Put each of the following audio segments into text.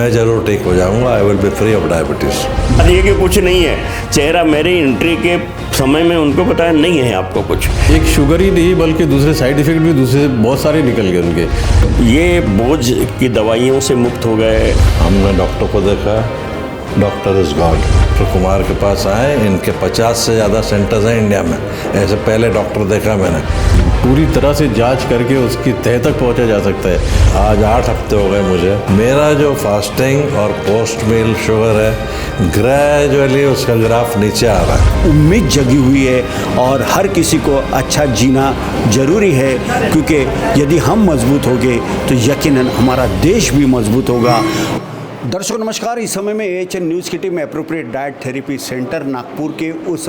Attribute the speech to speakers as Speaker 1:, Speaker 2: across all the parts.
Speaker 1: मैं ज़रूर ठीक हो जाऊंगा। I will be free of diabetes.
Speaker 2: ये कि कुछ नहीं है, चेहरा मेरी एंट्री के समय में उनको बताया नहीं है आपको कुछ।
Speaker 3: एक शुगर ही नहीं बल्कि दूसरे साइड इफ़ेक्ट भी दूसरे बहुत सारे निकल गए उनके।
Speaker 2: ये बोझ की दवाइयों से मुक्त हो गए।
Speaker 1: हमने डॉक्टर को देखा, doctor is God. Doctor Kumar के पास आए, इनके 50 से ज़्यादा सेंटर्स हैं इंडिया में। ऐसे पहले डॉक्टर देखा मैंने।
Speaker 3: पूरी तरह से जांच करके उसकी तह तक पहुंचा जा सकता है।
Speaker 1: आज 8 हफ्ते हो गए मुझे। मेरा जो फास्टिंग और पोस्ट मील शुगर है, ग्रेजुअली उसका ग्राफ नीचे आ रहा है।
Speaker 4: उम्मीद जगी हुई है और हर किसी को अच्छा जीना ज़रूरी है, क्योंकि यदि हम मजबूत होंगे तो यकीनन हमारा देश भी मजबूत होगा। दर्शकों नमस्कार, इस समय में AHN न्यूज़ की team appropriate diet therapy centre Nagpur के उस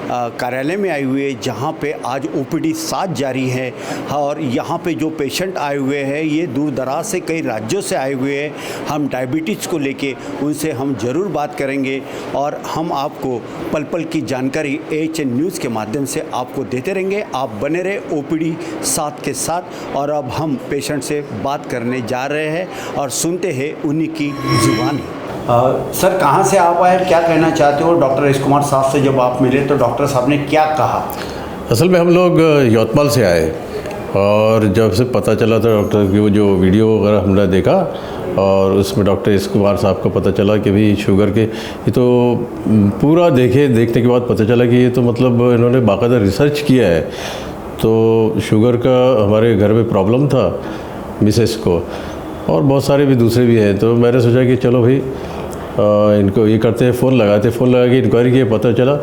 Speaker 4: कार्यालय में आई हुई है जहां पे आज OPD 7 जारी है। और यहां पे जो पेशेंट आए हुए हैं ये दूर दराज से कई राज्यों से आए हुए हैं। हम डायबिटीज़ को लेके उनसे हम ज़रूर बात करेंगे और हम आपको पल पल की जानकारी AHN न्यूज़ के माध्यम से आपको देते रहेंगे। आप बने रहे OPD 7 के साथ। और अब हम पेशेंट से बात करने जा रहे हैं और सुनते हैं उन्हीं की जुबानी। सर, कहाँ से आप आए, क्या कहना चाहते हो? डॉक्टर राजेश कुमार साहब से जब आप मिले तो डॉक्टर साहब ने क्या कहा?
Speaker 3: असल में हम लोग यवतमाल से आए और जब से पता चला था डॉक्टर की वो जो वीडियो वगैरह हमने देखा और उसमें डॉक्टर राजेश कुमार साहब को पता चला कि भाई शुगर के ये तो पूरा देखने के बाद पता चला कि ये तो मतलब इन्होंने बाकायदा रिसर्च किया है। तो शुगर का हमारे घर में प्रॉब्लम था मिसेस को और बहुत सारे भी दूसरे भी हैं। तो मैंने सोचा कि चलो भाई इनको ये करते हैं, फ़ोन लगा के इंक्वायरी किए, पता चला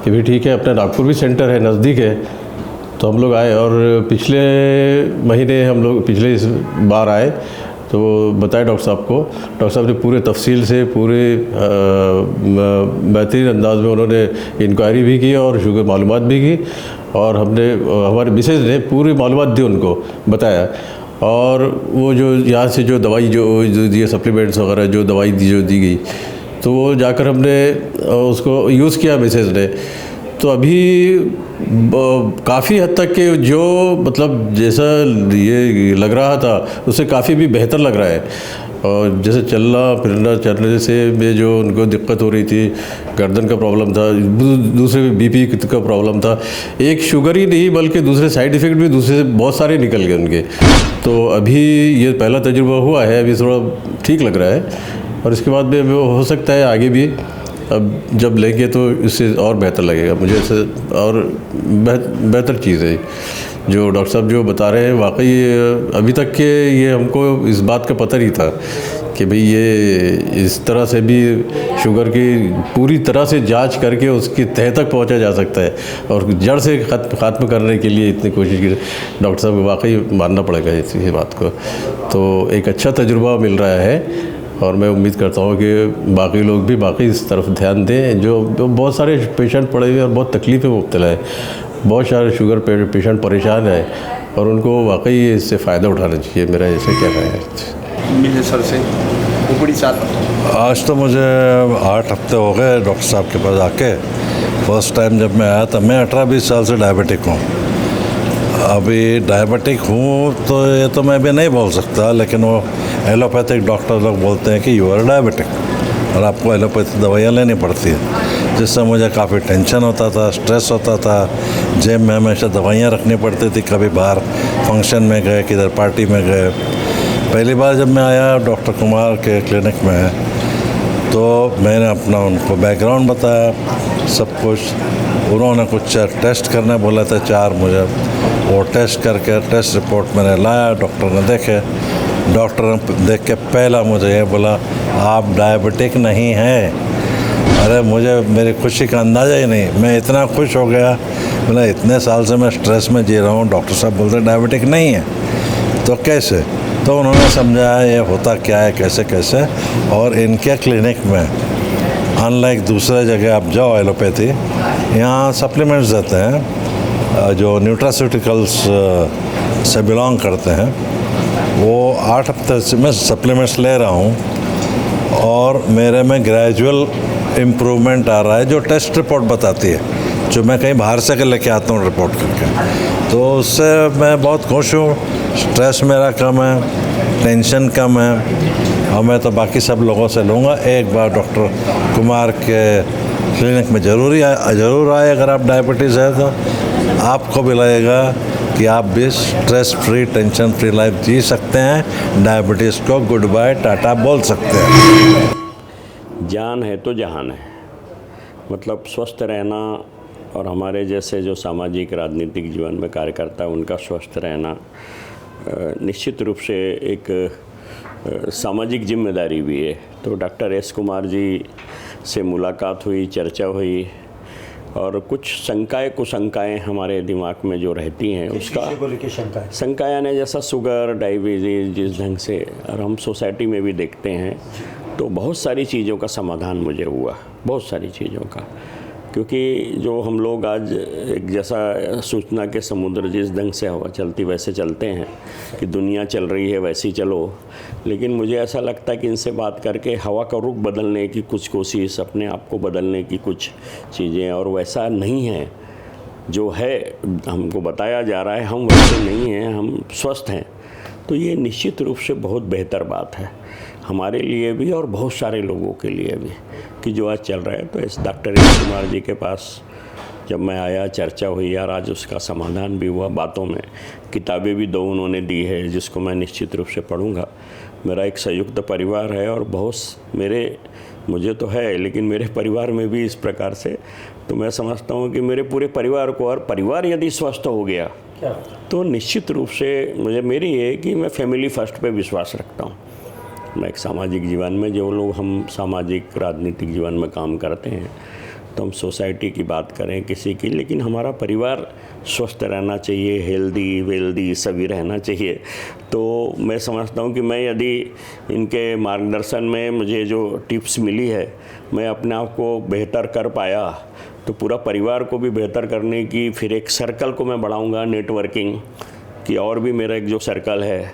Speaker 3: कि भाई ठीक है, अपना नागपुर भी सेंटर है, नज़दीक है। तो हम लोग आए और पिछले महीने हम लोग पिछले इस बार आए तो बताया डॉक्टर साहब को। डॉक्टर साहब ने पूरे तफसील से पूरे बेहतरीन अंदाज में उन्होंने इंक्वायरी भी की और शुगर मालूमात भी की और हमारे मिसेज ने पूरी मालूमात दी, उनको बताया। और वो जो यहाँ से जो दवाई जो दिए सप्लीमेंट्स वगैरह जो दवाई जो दी गई तो वो जाकर हमने उसको यूज़ किया मिसेज ने। तो अभी काफ़ी हद तक के जो मतलब जैसा ये लग रहा था उससे काफ़ी भी बेहतर लग रहा है। और जैसे चलने से में जो उनको दिक्कत हो रही थी, गर्दन का प्रॉब्लम था, दूसरे BP का प्रॉब्लम था, एक शुगर ही नहीं बल्कि दूसरे साइड इफ़ेक्ट भी दूसरे बहुत सारे निकल गए उनके। तो अभी ये पहला तजुर्बा हुआ है, अभी थोड़ा ठीक लग रहा है और इसके बाद भी हो सकता है आगे भी अब जब लेंगे तो इससे और बेहतर लगेगा मुझे। इससे और बेहतर चीज़ है जो डॉक्टर साहब जो बता रहे हैं। वाकई अभी तक के ये हमको इस बात का पता नहीं था कि भाई ये इस तरह से भी शुगर की पूरी तरह से जांच करके उसकी तह तक पहुंचा जा सकता है और जड़ से ख़त्म करने के लिए इतनी कोशिश की। डॉक्टर साहब वाकई मानना पड़ेगा इस बात को। तो एक अच्छा तजुर्बा मिल रहा है और मैं उम्मीद करता हूँ कि बाकी लोग भी बाकी इस तरफ ध्यान दें। जो बहुत सारे पेशेंट पड़े हुए और बहुत तकलीफ़ में मुब्तला है, बहुत सारे शुगर पेशेंट परेशान हैं और उनको वाकई इससे फ़ायदा उठाना चाहिए। मेरा ऐसे कहना है।
Speaker 4: मिले सर से OPD 7
Speaker 1: आज तो मुझे 8 हफ्ते हो गए डॉक्टर साहब के पास आके। फर्स्ट टाइम जब मैं आया था, मैं 18-20 साल से डायबिटिक हूँ। अभी डायबिटिक हूँ तो ये तो मैं भी नहीं बोल सकता, लेकिन वो एलोपैथिक डॉक्टर लोग बोलते हैं कि यू आर डायबिटिक और आपको एलोपैथिक दवाइयाँ लेनी पड़ती है, जिससे मुझे काफ़ी टेंशन होता था, स्ट्रेस होता था। जेब में हमेशा दवाइयाँ रखनी पड़ती थी, कभी बाहर फंक्शन में गए, किधर पार्टी में गए। पहली बार जब मैं आया डॉक्टर कुमार के क्लिनिक में तो मैंने अपना उनको बैकग्राउंड बताया, सब कुछ। उन्होंने कुछ टेस्ट करने बोला था 4 मुझे। वो टेस्ट करके टेस्ट रिपोर्ट मैंने लाया, डॉक्टर ने देखे। डॉक्टर ने देख के पहला मुझे ये बोला, आप डायबिटिक नहीं हैं। अरे मुझे मेरी खुशी का अंदाज़ा ही नहीं, मैं इतना खुश हो गया। बोला इतने साल से मैं स्ट्रेस में जी रहा हूँ, डॉक्टर साहब बोलते डायबिटिक नहीं है तो कैसे? तो उन्होंने समझाया ये होता क्या है, कैसे कैसे। और इनके क्लिनिक में अनलाइक दूसरे जगह आप जाओ एलोपैथी, यहाँ सप्लीमेंट्स देते हैं जो न्यूट्रास्यूटिकल्स से बिलोंग करते हैं। वो 8 हफ्ते से मैं सप्लीमेंट्स ले रहा हूँ और मेरे में ग्रेजुअल इम्प्रूवमेंट आ रहा है, जो टेस्ट रिपोर्ट बताती है, जो मैं कहीं बाहर से लेके आता हूँ रिपोर्ट करके। तो उससे मैं बहुत खुश हूँ। स्ट्रेस मेरा कम है, टेंशन कम है और मैं तो बाकी सब लोगों से लूँगा, एक बार डॉक्टर कुमार के क्लिनिक में ज़रूर आए। अगर आप डायबिटीज़ है तो आपको भी लगेगा कि आप भी stress free, tension free life जी सकते हैं। डायबिटीज़ को गुड बाय टाटा बोल सकते हैं।
Speaker 2: जान है तो जहान है, मतलब स्वस्थ रहना और हमारे जैसे जो सामाजिक राजनीतिक जीवन में कार्यकर्ता है उनका स्वस्थ रहना निश्चित रूप से एक सामाजिक जिम्मेदारी भी है। तो डॉक्टर एस कुमार जी से मुलाकात हुई, चर्चा हुई और कुछ शंकाएं कुशंकाएँ हमारे दिमाग में जो रहती हैं उसका शंका यानी जैसा शुगर, डायबिटीज़ जिस ढंग से और हम सोसाइटी में भी देखते हैं, तो बहुत सारी चीज़ों का समाधान मुझे हुआ, बहुत सारी चीज़ों का। क्योंकि जो हम लोग आज एक जैसा सूचना के समुद्र जिस ढंग से हवा चलती वैसे चलते हैं कि दुनिया चल रही है वैसी चलो, लेकिन मुझे ऐसा लगता है कि इनसे बात करके हवा का रुख बदलने की कुछ कोशिश, अपने आप को बदलने की कुछ चीज़ें, और वैसा नहीं है जो है हमको बताया जा रहा है, हम वैसे नहीं हैं, हम स्वस्थ हैं। तो ये निश्चित रूप से बहुत बेहतर बात है हमारे लिए भी और बहुत सारे लोगों के लिए भी कि जो आज चल रहा है। तो इस डॉक्टर एस कुमार जी के पास जब मैं आया, चर्चा हुई और आज उसका समाधान भी हुआ बातों में। किताबें भी 2 उन्होंने दी है जिसको मैं निश्चित रूप से पढ़ूंगा। मेरा एक संयुक्त परिवार है और बहुत मुझे तो है, लेकिन मेरे परिवार में भी इस प्रकार से, तो मैं समझता हूँ कि मेरे पूरे परिवार को, और परिवार यदि स्वस्थ हो गया तो निश्चित रूप से मेरी है कि मैं फैमिली फर्स्ट पे विश्वास रखता हूँ। मैं एक सामाजिक जीवन में जो लोग हम सामाजिक राजनीतिक जीवन में काम करते हैं तो हम सोसाइटी की बात करें किसी की, लेकिन हमारा परिवार स्वस्थ रहना चाहिए, हेल्दी वेल्दी सभी रहना चाहिए। तो मैं समझता हूँ कि मैं यदि इनके मार्गदर्शन में मुझे जो टिप्स मिली है मैं अपने आप को बेहतर कर पाया तो पूरा परिवार को भी बेहतर करने की, फिर एक सर्कल को मैं बढ़ाऊँगा नेटवर्किंग कि और भी मेरा एक जो सर्कल है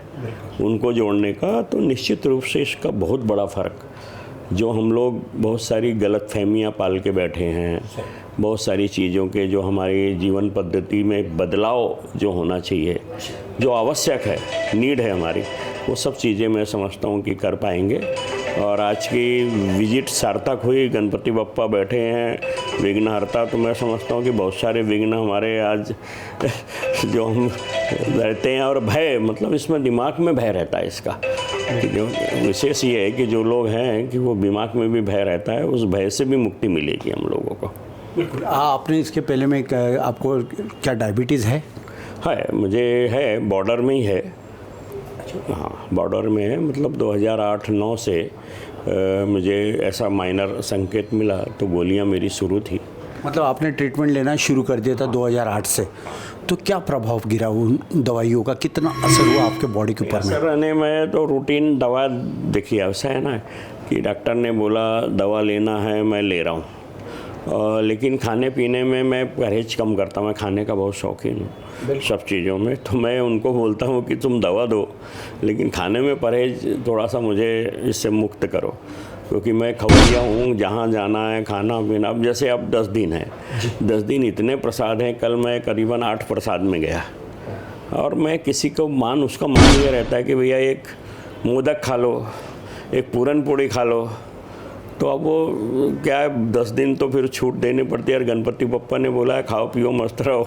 Speaker 2: उनको जोड़ने का, तो निश्चित रूप से इसका बहुत बड़ा फ़र्क, जो हम लोग बहुत सारी गलत फहमियाँ पाल के बैठे हैं, बहुत सारी चीज़ों के जो हमारी जीवन पद्धति में बदलाव जो होना चाहिए, जो आवश्यक है, नीड है हमारी, वो सब चीज़ें मैं समझता हूँ कि कर पाएंगे। और आज की विजिट सार्थक हुई, गणपति बप्पा बैठे हैं विघ्नहर्ता, तो मैं समझता हूँ कि बहुत सारे विघ्न हमारे आज जो हम रहते हैं, और भय, मतलब इसमें दिमाग में भय रहता है इसका, कि जो विशेष ये है कि जो लोग हैं कि वो दिमाग में भी भय रहता है, उस भय से भी मुक्ति मिलेगी हम लोगों को।
Speaker 4: बिल्कुल। आपने इसके पहले में आपको क्या डायबिटीज़ है?
Speaker 2: मुझे है, बॉर्डर में ही है। हाँ, बॉर्डर में है, मतलब 2008-9 से मुझे ऐसा माइनर संकेत मिला तो गोलियां मेरी शुरू थी।
Speaker 4: मतलब आपने ट्रीटमेंट लेना शुरू कर दिया था 2008 से, तो क्या प्रभाव गिरा उन दवाइयों का, कितना असर हुआ आपके बॉडी के ऊपर में?
Speaker 2: असर रहने में तो रूटीन दवा, देखिए ऐसा है ना कि डॉक्टर ने बोला दवा लेना है, मैं ले रहा हूँ, लेकिन खाने पीने में मैं परहेज कम करता हूँ। मैं खाने का बहुत शौकीन हूँ सब चीज़ों में, तो मैं उनको बोलता हूँ कि तुम दवा दो लेकिन खाने में परहेज थोड़ा सा मुझे इससे मुक्त करो, क्योंकि मैं खवैया हूँ, जहाँ जाना है खाना पीना। अब जैसे अब 10 दिन है, 10 दिन इतने प्रसाद हैं, कल मैं करीबन 8 प्रसाद में गया, और मैं किसी को उसका मान ये रहता है कि भैया एक मोदक खा लो, एक पूरन पूड़ी खा लो, तो अब वो क्या है 10 दिन तो फिर छूट देनी पड़ती है। और गणपति बप्पा ने बोला है खाओ पियो मस्त रहो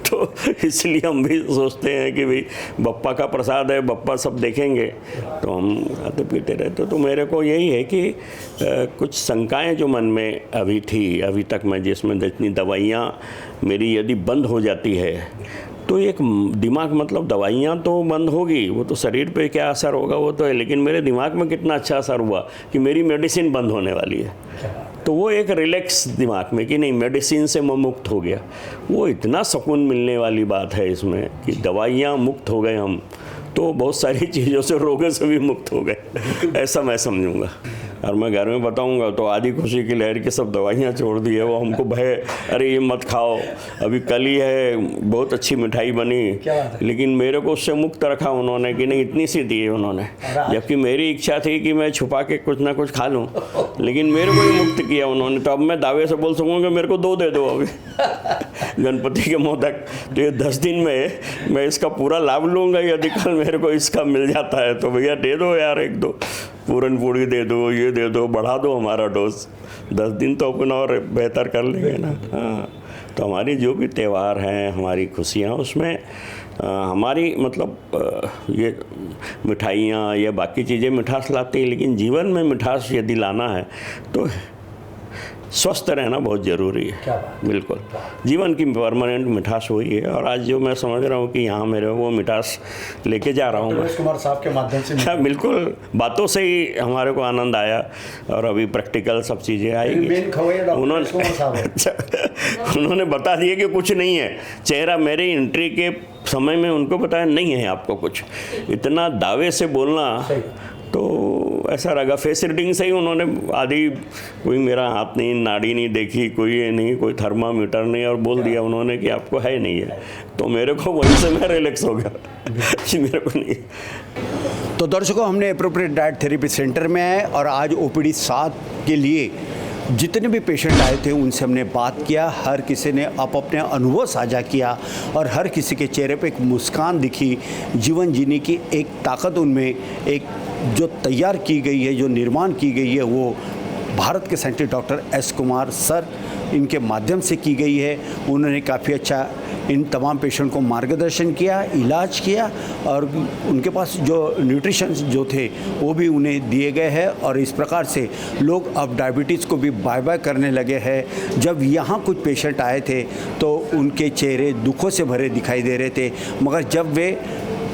Speaker 2: तो इसलिए हम भी सोचते हैं कि भाई बप्पा का प्रसाद है, बप्पा सब देखेंगे, तो हम खाते पीते रहते। तो मेरे को यही है कि कुछ शंकाएं जो मन में अभी थी, अभी तक मैं जिसमें जितनी दवाइयाँ मेरी यदि बंद हो जाती है तो एक दिमाग, मतलब दवाइयाँ तो बंद होगी, वो तो शरीर पे क्या असर होगा वो तो है, लेकिन मेरे दिमाग में कितना अच्छा असर हुआ कि मेरी मेडिसिन बंद होने वाली है। तो वो एक रिलैक्स दिमाग में कि नहीं मेडिसिन से मैं मुक्त हो गया, वो इतना सुकून मिलने वाली बात है इसमें कि दवाइयाँ मुक्त हो गए हम, तो बहुत सारी चीज़ों से, रोगों से भी मुक्त हो गए, ऐसा मैं समझूंगा। और मैं घर में बताऊंगा तो आदि खुशी की लहर की सब दवाइयाँ छोड़ दी है। वो हमको भय, अरे ये मत खाओ, अभी कल ही है बहुत अच्छी मिठाई बनी, लेकिन मेरे को उससे मुक्त रखा उन्होंने कि नहीं इतनी सी दी है उन्होंने, जबकि मेरी इच्छा थी कि मैं छुपा के कुछ ना कुछ खा लूँ, लेकिन मेरे को ही मुक्त किया उन्होंने। तो अब मैं दावे से बोल सकूँगा कि मेरे को 2 दे दो अभी गणपति के मोदक, तो ये 10 दिन में मैं इसका पूरा लाभ लूँगा। यदि कल मेरे को इसका मिल जाता है तो भैया दे दो यार 1-2 पूरन पूड़ी दे दो, ये दे दो, बढ़ा दो हमारा डोज, 10 दिन तो अपन और बेहतर कर लेंगे ना। हाँ, तो हमारी जो भी त्यौहार हैं, हमारी खुशियाँ, उसमें हमारी मतलब ये मिठाइयाँ या बाकी चीज़ें मिठास लाती हैं, लेकिन जीवन में मिठास यदि लाना है तो स्वस्थ रहना बहुत ज़रूरी है। बिल्कुल, जीवन की परमानेंट मिठास वही है। और आज जो मैं समझ रहा हूँ कि यहाँ मेरे वो मिठास लेके जा रहा हूँ
Speaker 4: रमेश कुमार साहब के माध्यम से।
Speaker 2: हाँ, बिल्कुल, बातों से ही हमारे को आनंद आया और अभी प्रैक्टिकल सब चीज़ें आएगी। उन्होंने बता दिया कि कुछ नहीं है, चेहरा मेरी एंट्री के समय में उनको बताया नहीं है आपको कुछ, इतना दावे से बोलना तो ऐसा लगा। फेस रीडिंग से ही उन्होंने आधी, कोई मेरा हाथ नहीं, नाड़ी नहीं देखी, कोई ये नहीं, कोई थर्मामीटर नहीं, और बोल दिया उन्होंने कि आपको है नहीं है। तो मेरे को वहीं से मैं रिलैक्स हो गया कि मेरे को नहीं।
Speaker 4: तो दर्शकों, हमने एप्रोप्रिएट डाइट थेरेपी सेंटर में आए और आज OPD 7 के लिए जितने भी पेशेंट आए थे उनसे हमने बात किया। हर किसी ने अपने अनुभव साझा किया और हर किसी के चेहरे पे एक मुस्कान दिखी। जीवन जीने की एक ताकत उनमें एक जो तैयार की गई है, जो निर्माण की गई है, वो भारत के scientist doctor S Kumar sir इनके माध्यम से की गई है। उन्होंने काफ़ी अच्छा इन तमाम पेशेंट को मार्गदर्शन किया, इलाज किया और उनके पास जो न्यूट्रिशन जो थे वो भी उन्हें दिए गए हैं। और इस प्रकार से लोग अब डायबिटीज़ को भी बाय बाय करने लगे हैं। जब यहाँ कुछ पेशेंट आए थे तो उनके चेहरे दुखों से भरे दिखाई दे रहे थे, मगर जब वे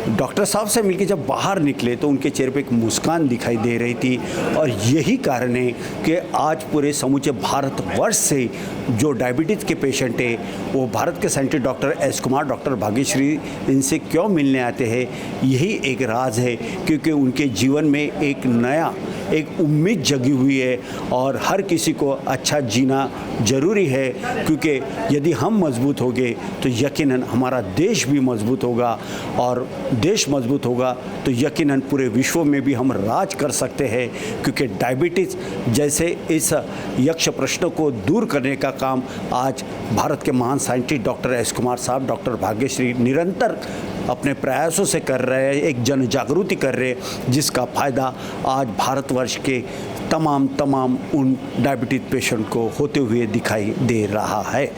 Speaker 4: डॉक्टर साहब से मिलकर जब बाहर निकले तो उनके चेहरे पे एक मुस्कान दिखाई दे रही थी। और यही कारण है कि आज पूरे समूचे भारतवर्ष से जो डायबिटीज़ के पेशेंट हैं वो भारत के scientist doctor S Kumar, doctor Bhagyashree इनसे क्यों मिलने आते हैं, यही एक राज है। क्योंकि उनके जीवन में एक नया एक उम्मीद जगी हुई है और हर किसी को अच्छा जीना ज़रूरी है। क्योंकि यदि हम मजबूत होंगे तो यकीनन हमारा देश भी मजबूत होगा और देश मजबूत होगा तो यकीनन पूरे विश्व में भी हम राज कर सकते हैं। क्योंकि डायबिटीज़ जैसे इस यक्ष प्रश्न को दूर करने का काम आज भारत के महान साइंटिस्ट डॉक्टर S कुमार साहब, डॉक्टर भाग्यश्री निरंतर अपने प्रयासों से कर रहे हैं, एक जन जागृति कर रहे हैं, जिसका फ़ायदा आज भारतवर्ष के तमाम उन डायबिटीज पेशेंट को होते हुए दिखाई दे रहा है।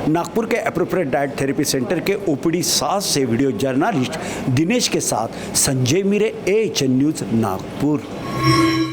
Speaker 4: नागपुर के एप्रोप्रिएट डाइट थेरेपी सेंटर के OPD 7 से वीडियो जर्नलिस्ट दिनेश के साथ संजय मीरे, AHN न्यूज़ नागपुर।